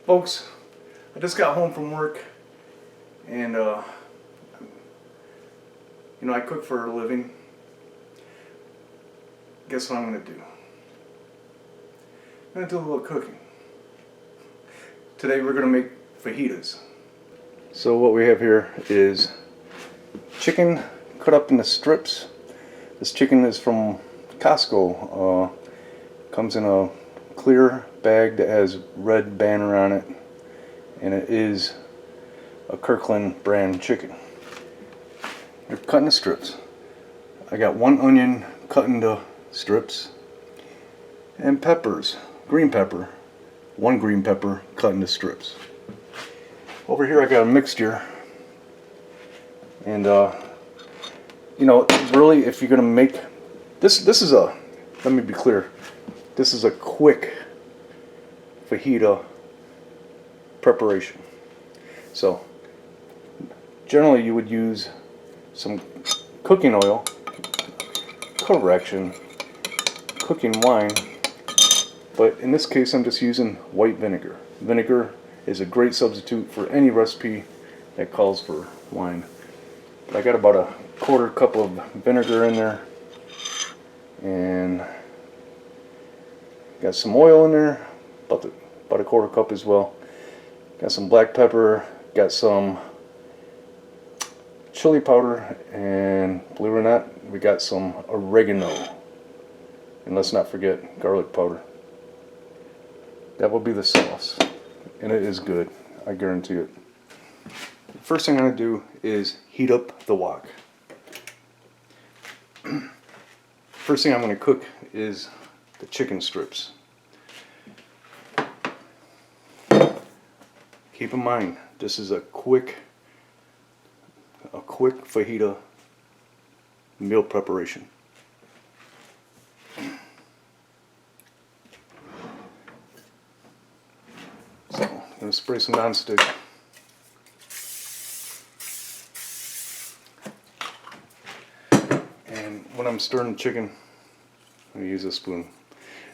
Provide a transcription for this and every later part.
Folks, I just got home from work, and I cook for a living. Guess what I'm going to do? I'm going to do a little cooking. Today we're going to make fajitas. So what we have here is chicken cut up into strips. This chicken is from Costco. Comes in a clear bag that has red banner on it, and it is a Kirkland brand chicken. They're cut into strips. I got one onion cut into strips, and peppers, green pepper, one green pepper cut into strips. Over here I got a mixture, and really, if you're gonna make this is a, let me be clear, this is a quick fajita preparation. So generally you would use some cooking oil, correction, cooking wine, but in this case I'm just using white vinegar. Vinegar is a great substitute for any recipe that calls for wine. But I got about a quarter cup of vinegar in there, and got some oil in there, about a quarter cup as well. Got some black pepper, got some chili powder, and believe it or not, we got some oregano. And let's not forget garlic powder. That will be the sauce, and it is good, I guarantee it. The first thing I'm going to do is heat up the wok. First thing I'm going to cook is the chicken strips. Keep in mind, this is a quick fajita meal preparation. So I'm going to spray some nonstick. And when I'm stirring the chicken, I'm going to use a spoon.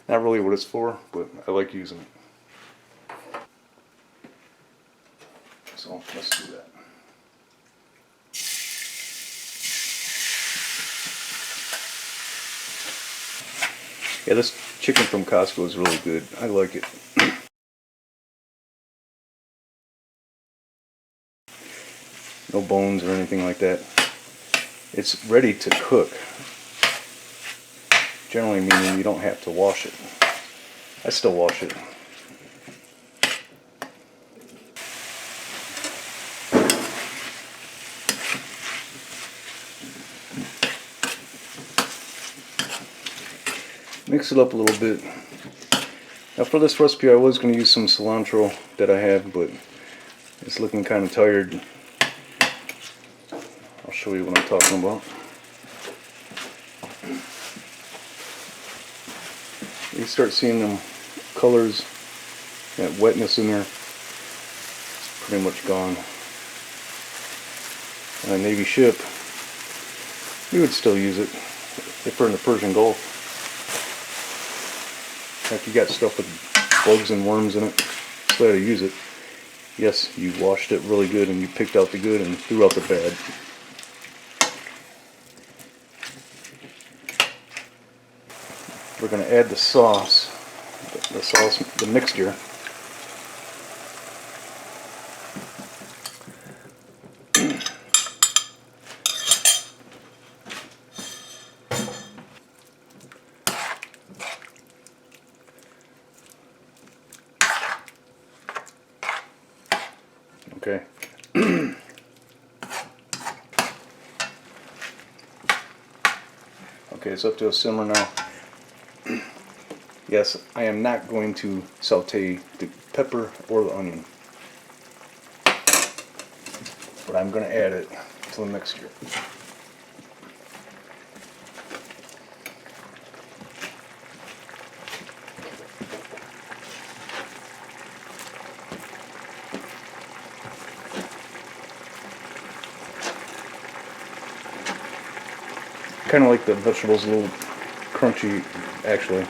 Not really what it's for, but I like using it. So let's do that. Yeah, this chicken from Costco is really good. I like it. No bones or anything like that. It's ready to cook. Generally meaning you don't have to wash it. I still wash it. Mix it up a little bit. Now for this recipe I was going to use some cilantro that I have, but it's looking kind of tired. I'll show you what I'm talking about. You start seeing them colors, that wetness in there, it's pretty much gone. On a Navy ship, you would still use it if we're in the Persian Gulf. If you got stuff with bugs and worms in it, so how to use it. Yes, you washed it really good and you picked out the good and threw out the bad. We're going to add the sauce, the mixture. Okay. Okay, it's up to a simmer now. Yes, I am not going to saute the pepper or the onion, but I'm going to add it to the mixture. Kind of like the vegetables, a little crunchy, actually.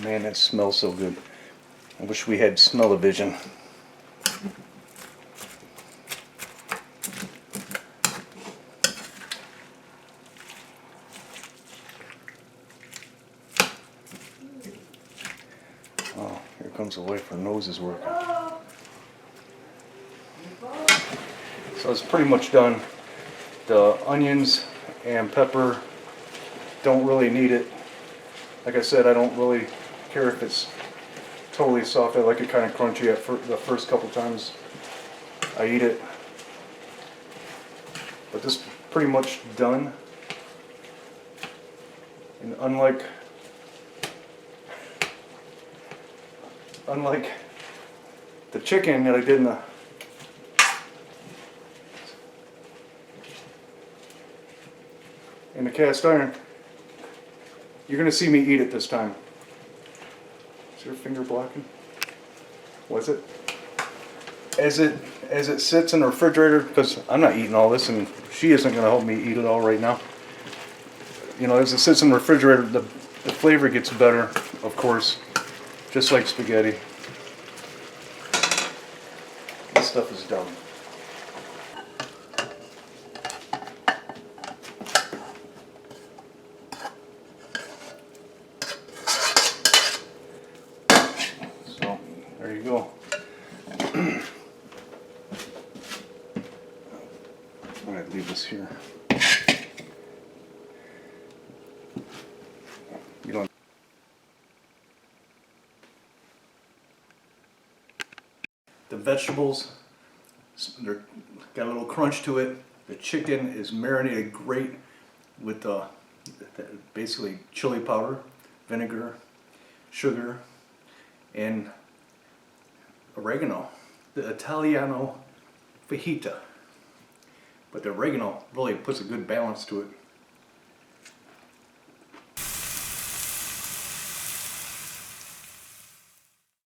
Man, that smells so good. I wish we had smell-o-vision. Oh, here comes the wife. Her nose is working. So it's pretty much done. The onions and pepper don't really need it. Like I said, I don't really care if it's totally soft. I like it kind of crunchy at the first couple times I eat it. But this is pretty much done. And unlike the chicken that I did in the cast iron, you're gonna see me eat it this time. Is your finger blocking? Was it? As it sits in the refrigerator, because I'm not eating all this, and she isn't gonna help me eat it all right now. You know, as it sits in the refrigerator, the flavor gets better, of course, just like spaghetti. This stuff is done. So, there you go. I'm going to leave this here. You don't. The vegetables, they're got a little crunch to it. The chicken is marinated great with basically chili powder, vinegar, sugar, and oregano. The Italiano fajita. But the oregano really puts a good balance to it.